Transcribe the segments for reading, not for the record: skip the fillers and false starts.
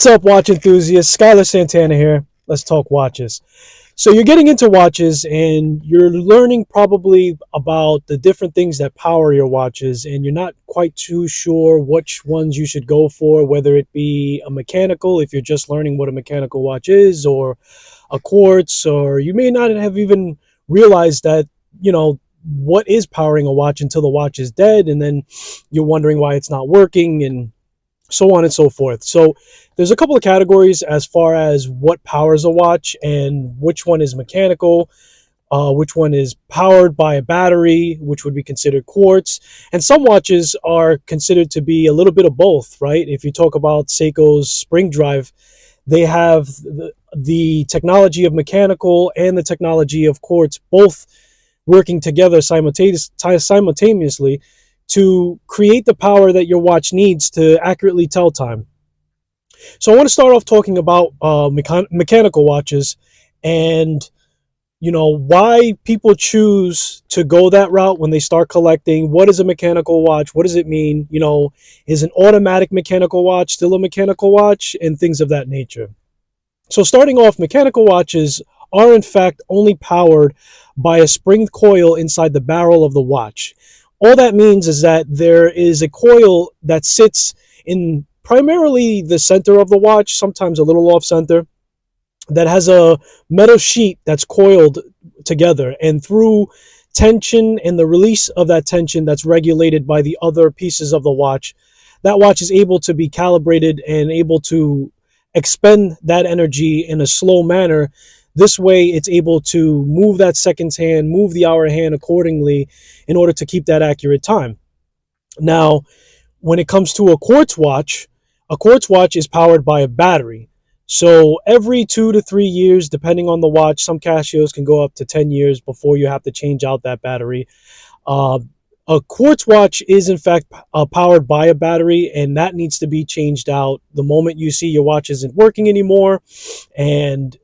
What's up, watch enthusiasts? Skylar Santana here. Let's talk watches. So you're getting into watches and you're learning probably about the different things that power your watches, and you're not quite too sure which ones you should go for, whether it be a mechanical, if you're just learning what a mechanical watch is, or a quartz, or you may not have even realized that, what is powering a watch until the watch is dead, and then you're wondering why it's not working, and so on and so forth. So there's a couple of categories as far as what powers a watch and which one is mechanical, which one is powered by a battery, which would be considered quartz. And some watches are considered to be a little bit of both, right? If you talk about Seiko's spring drive, they have the technology of mechanical and the technology of quartz both working together simultaneously to create the power that your watch needs to accurately tell time. So I want to start off talking about mechanical watches, and why people choose to go that route when they start collecting. What is a mechanical watch? What does it mean? Is an automatic mechanical watch still a mechanical watch, and things of that nature. So starting off, mechanical watches are in fact only powered by a spring coil inside the barrel of the watch. All that means is that there is a coil that sits in primarily the center of the watch, sometimes a little off center, that has a metal sheet that's coiled together. And through tension and the release of that tension that's regulated by the other pieces of the watch, that watch is able to be calibrated and able to expend that energy in a slow manner. This way, it's able to move that seconds hand, move the hour hand accordingly in order to keep that accurate time. Now, when it comes to a quartz watch is powered by a battery. So every 2 to 3 years, depending on the watch, some Casios can go up to 10 years before you have to change out that battery. A quartz watch is in fact powered by a battery, and that needs to be changed out the moment you see your watch isn't working anymore, and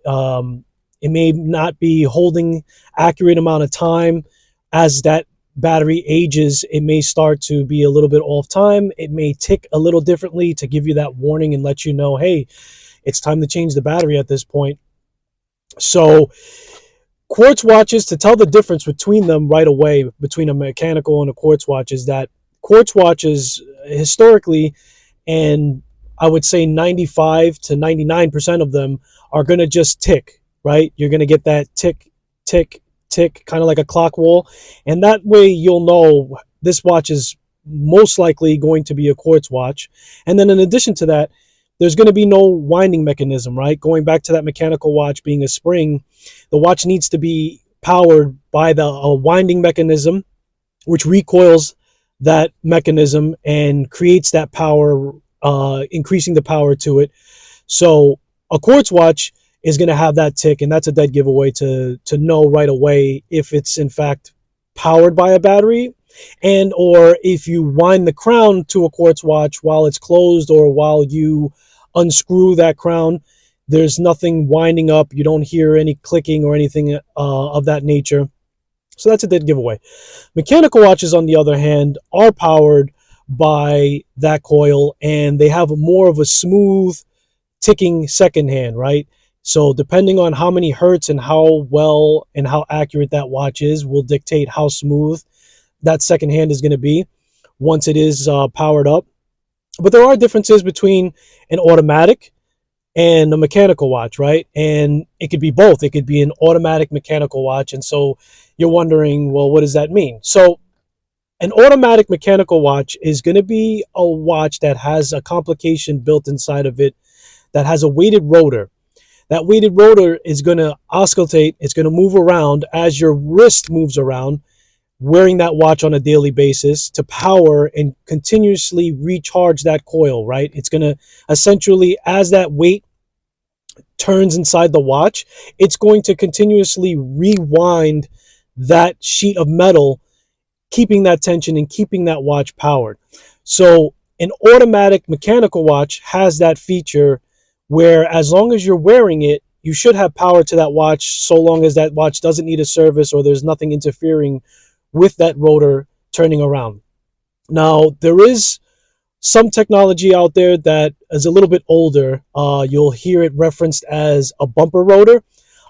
it may not be holding accurate amount of time. As that battery ages, it may start to be a little bit off time. It may tick a little differently to give you that warning and let you know, hey, it's time to change the battery at this point. So quartz watches, to tell the difference between them right away, between a mechanical and a quartz watch, is that quartz watches historically, and I would say 95 to 99% of them, are going to just tick, right? You're going to get that tick, tick, tick, kind of like a clock wall. And that way you'll know this watch is most likely going to be a quartz watch. And then in addition to that, there's going to be no winding mechanism, right? Going back to that mechanical watch being a spring, the watch needs to be powered by a winding mechanism, which recoils that mechanism and creates that power, increasing the power to it. So a quartz watch is going to have that tick, and that's a dead giveaway to know right away if it's in fact powered by a battery, and or if you wind the crown to a quartz watch while it's closed, or while you unscrew that crown, there's nothing winding up. You don't hear any clicking or anything of that nature. So that's a dead giveaway. Mechanical watches, on the other hand, are powered by that coil, and they have more of a smooth ticking second hand, right? So depending on how many hertz and how well and how accurate that watch is will dictate how smooth that second hand is going to be once it is powered up. But there are differences between an automatic and a mechanical watch, right? And it could be both. It could be an automatic mechanical watch. And so you're wondering, well, what does that mean? So an automatic mechanical watch is going to be a watch that has a complication built inside of it that has a weighted rotor. That weighted rotor is going to oscillate. It's going to move around as your wrist moves around, wearing that watch on a daily basis to power and continuously recharge that coil, right? It's going to essentially, as that weight turns inside the watch, it's going to continuously rewind that sheet of metal, keeping that tension and keeping that watch powered. So an automatic mechanical watch has that feature where, as long as you're wearing it, you should have power to that watch, so long as that watch doesn't need a service or there's nothing interfering with that rotor turning around. Now, there is some technology out there that is a little bit older. You'll hear it referenced as a bumper rotor.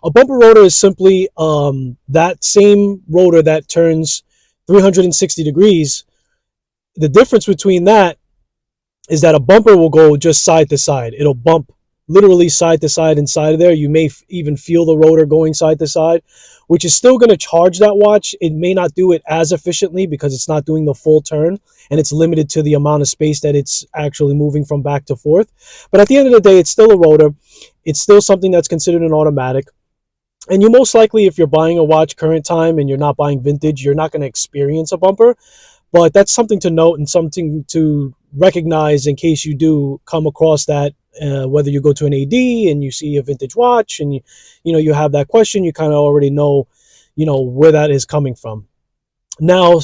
A bumper rotor is simply that same rotor that turns 360 degrees. The difference between that is that a bumper will go just side to side. It'll bump literally side to side inside of there. You may even feel the rotor going side to side, which is still going to charge that watch. It may not do it as efficiently because it's not doing the full turn and it's limited to the amount of space that it's actually moving from back to forth. But at the end of the day, it's still a rotor. It's still something that's considered an automatic. And you most likely, if you're buying a watch current time and you're not buying vintage, you're not going to experience a bumper. But that's something to note and something to recognize in case you do come across that. Whether you go to an AD and you see a vintage watch and you have that question, you kind of already know where that is coming from. Now,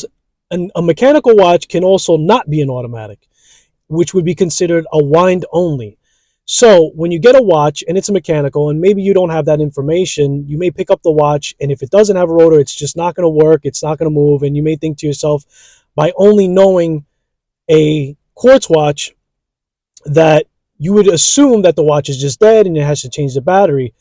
a mechanical watch can also not be an automatic, which would be considered a wind only. So when you get a watch and it's a mechanical and maybe you don't have that information, you may pick up the watch, and if it doesn't have a rotor, it's just not going to work. It's not going to move. And you may think to yourself, by only knowing a quartz watch, that you would assume that the watch is just dead and it has to change the battery.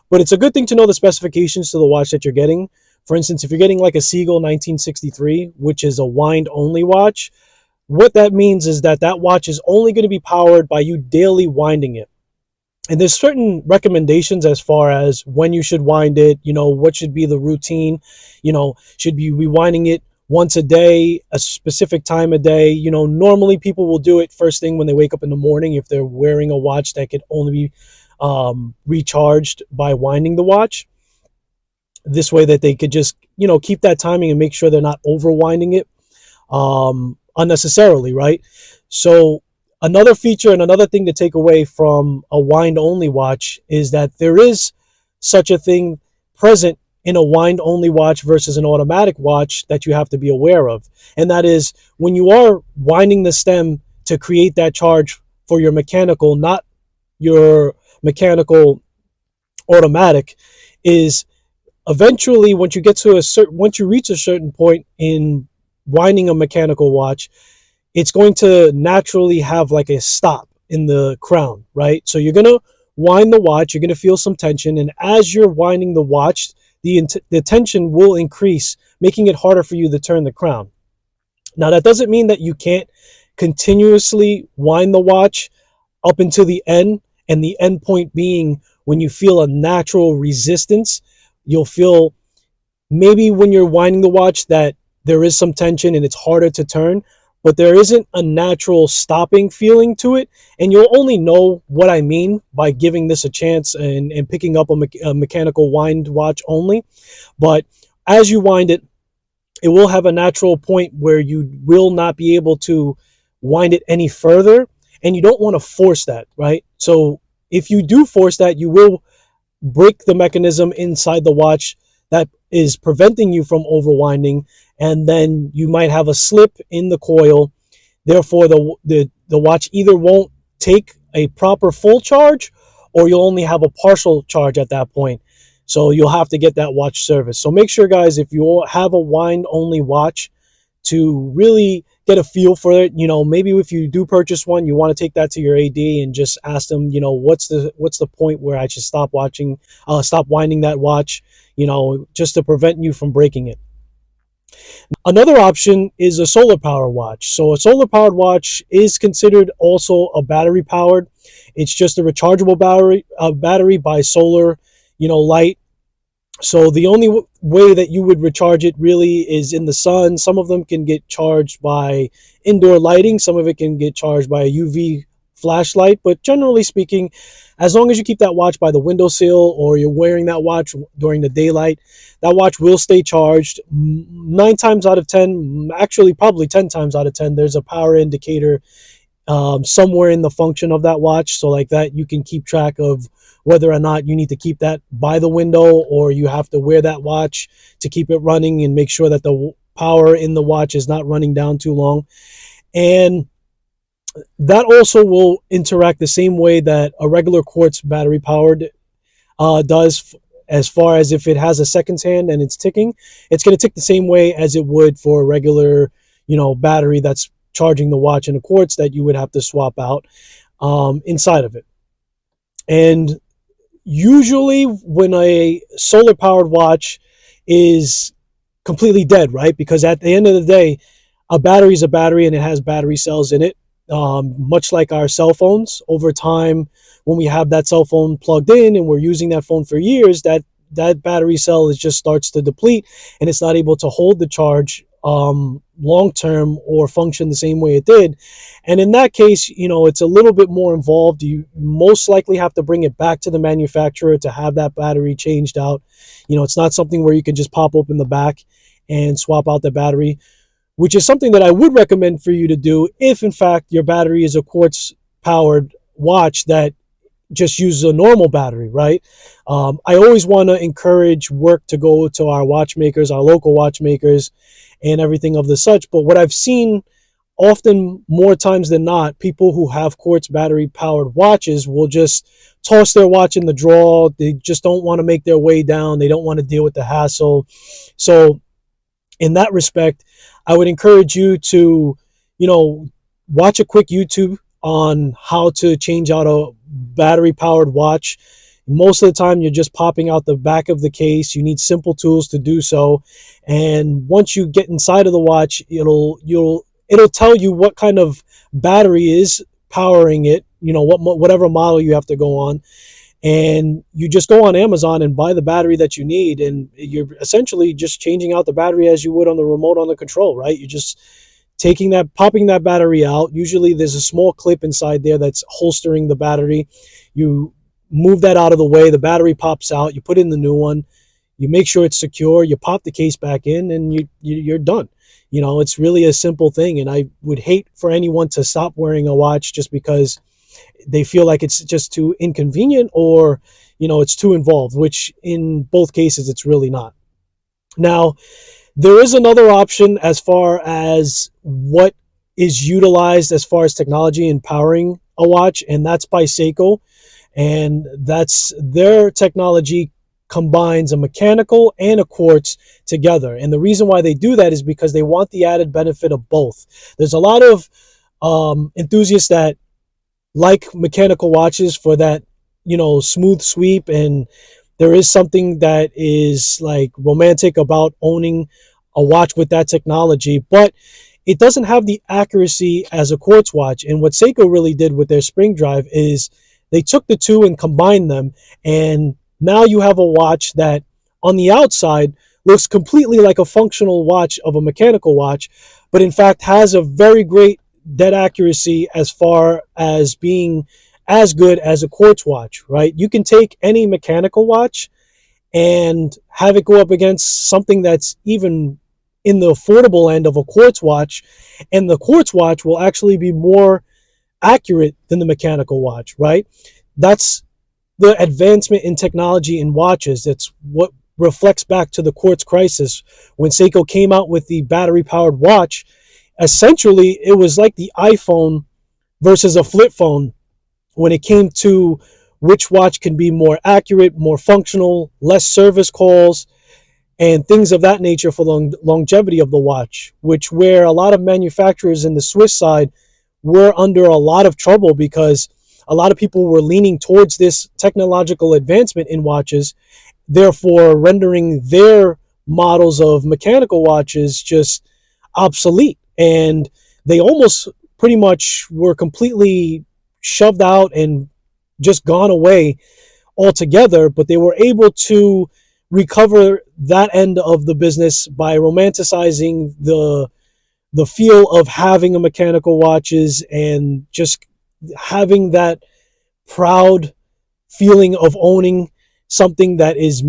But it's a good thing to know the specifications to the watch that you're getting. For instance, if you're getting like a Siegel 1963, which is a wind only watch, what that means is that that watch is only going to be powered by you daily winding it. And there's certain recommendations as far as when you should wind it, what should be the routine, should you be winding it once a day, a specific time of day. Normally people will do it first thing when they wake up in the morning if they're wearing a watch that could only be recharged by winding the watch. This way that they could just, keep that timing and make sure they're not overwinding it unnecessarily, right? So another feature and another thing to take away from a wind only watch is that there is such a thing present in a wind only watch versus an automatic watch that you have to be aware of. And that is when you are winding the stem to create that charge for your mechanical, not your mechanical automatic, is eventually once you reach a certain point in winding a mechanical watch, it's going to naturally have like a stop in the crown, right? So you're going to wind the watch, you're going to feel some tension, and as you're winding the watch, the tension will increase, making it harder for you to turn the crown. Now, that doesn't mean that you can't continuously wind the watch up until the end, and the end point being when you feel a natural resistance. You'll feel maybe when you're winding the watch that there is some tension and it's harder to turn, but there isn't a natural stopping feeling to it. And you'll only know what I mean by giving this a chance and picking up a mechanical wind watch only. But as you wind it, it will have a natural point where you will not be able to wind it any further. And you don't want to force that, right? So if you do force that, you will break the mechanism inside the watch that is preventing you from overwinding, and then you might have a slip in the coil. Therefore, the watch either won't take a proper full charge, or you'll only have a partial charge at that point. So you'll have to get that watch serviced. So make sure, guys, if you have a wind only watch, to really get a feel for it. Maybe if you do purchase one, you want to take that to your AD and just ask them, what's the point where I should stop winding that watch, just to prevent you from breaking it. Another option is a solar power watch. So a solar powered watch is considered also a battery powered. It's just a rechargeable battery by solar, light. So the only way that you would recharge it really is in the sun. Some of them can get charged by indoor lighting. Some of it can get charged by a UV flashlight. But generally speaking, as long as you keep that watch by the windowsill or you're wearing that watch during the daylight, that watch will stay charged. 9 times out of 10, actually probably 10 times out of 10, there's a power indicator somewhere in the function of that watch. So like that, you can keep track of whether or not you need to keep that by the window or you have to wear that watch to keep it running and make sure that the power in the watch is not running down too long. And that also will interact the same way that a regular quartz battery powered does, as far as if it has a seconds hand and it's ticking, it's going to tick the same way as it would for a regular, battery that's charging the watch and a quartz that you would have to swap out inside of it. And usually when a solar powered watch is completely dead, right? Because at the end of the day, a battery is a battery and it has battery cells in it. Much like our cell phones, over time, when we have that cell phone plugged in and we're using that phone for years, that battery cell is just starts to deplete and it's not able to hold the charge long term or function the same way it did. And in that case, it's a little bit more involved. You most likely have to bring it back to the manufacturer to have that battery changed out. It's not something where you can just pop open the back and swap out the battery, which is something that I would recommend for you to do if in fact your battery is a quartz powered watch that just uses a normal battery, right? I always want to encourage work to go to our watchmakers, our local watchmakers, and everything of the such. But what I've seen often, more times than not, people who have quartz battery powered watches will just toss their watch in the drawer. They just don't want to make their way down. They don't want to deal with the hassle. So in that respect, I would encourage you to, watch a quick YouTube on how to change out a battery powered watch. Most of the time, you're just popping out the back of the case. You need simple tools to do so. And once you get inside of the watch, it'll tell you what kind of battery is powering it, whatever model you have to go on. And you just go on Amazon and buy the battery that you need. And you're essentially just changing out the battery as you would on the remote on the control, right? You're just popping that battery out. Usually there's a small clip inside there that's holstering the battery. You move that out of the way. The battery pops out. You put in the new one. You make sure it's secure. You pop the case back in and you're done. It's really a simple thing. And I would hate for anyone to stop wearing a watch just because they feel like it's just too inconvenient or, it's too involved, which in both cases, it's really not. Now, there is another option as far as what is utilized as far as technology in powering a watch, and that's by Seiko. And that's their technology combines a mechanical and a quartz together. And the reason why they do that is because they want the added benefit of both. There's a lot of enthusiasts that like mechanical watches for that, smooth sweep. And there is something that is like romantic about owning a watch with that technology, but it doesn't have the accuracy as a quartz watch. And what Seiko really did with their spring drive is they took the two and combined them. And now you have a watch that on the outside looks completely like a functional watch of a mechanical watch, but in fact has a very great dead accuracy as far as being as good as a quartz watch, right? You can take any mechanical watch and have it go up against something that's even in the affordable end of a quartz watch, and the quartz watch will actually be more accurate than the mechanical watch, right? That's the advancement in technology in watches. That's what reflects back to the quartz crisis. When Seiko came out with the battery powered watch, essentially it was like the iPhone versus a flip phone when it came to which watch can be more accurate, more functional, less service calls, and things of that nature for the longevity of the watch, which where a lot of manufacturers in the Swiss side were under a lot of trouble because a lot of people were leaning towards this technological advancement in watches, therefore rendering their models of mechanical watches just obsolete. And they almost pretty much were completely shoved out and just gone away altogether, but they were able to recover that end of the business by romanticizing the feel of having a mechanical watches and just having that proud feeling of owning something that is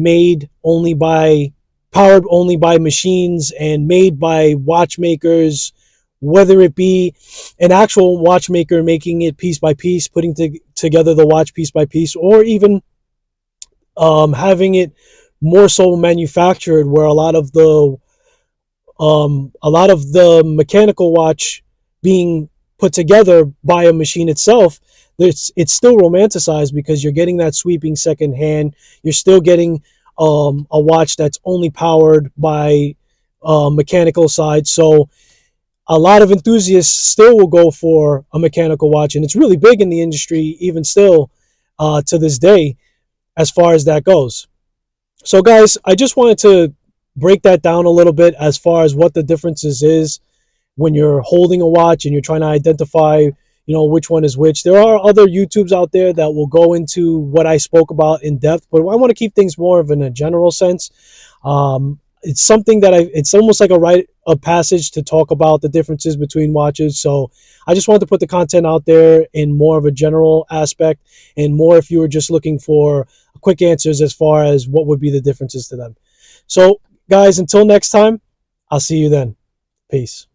powered only by machines and made by watchmakers, whether it be an actual watchmaker making it piece by piece, putting together the watch piece by piece, or even having it more so manufactured where a lot of the mechanical watch being put together by a machine itself, it's still romanticized because you're getting that sweeping second hand. You're still getting a watch that's only powered by mechanical side. So a lot of enthusiasts still will go for a mechanical watch, and it's really big in the industry, even still to this day, as far as that goes. So, guys, I just wanted to break that down a little bit as far as what the differences is when you're holding a watch and you're trying to identify, which one is which. There are other YouTubes out there that will go into what I spoke about in depth, but I want to keep things more of in a general sense. It's something that it's almost like a rite of passage to talk about the differences between watches. So I just wanted to put the content out there in more of a general aspect, and more if you were just looking for quick answers as far as what would be the differences to them. So guys, until next time, I'll see you then. Peace.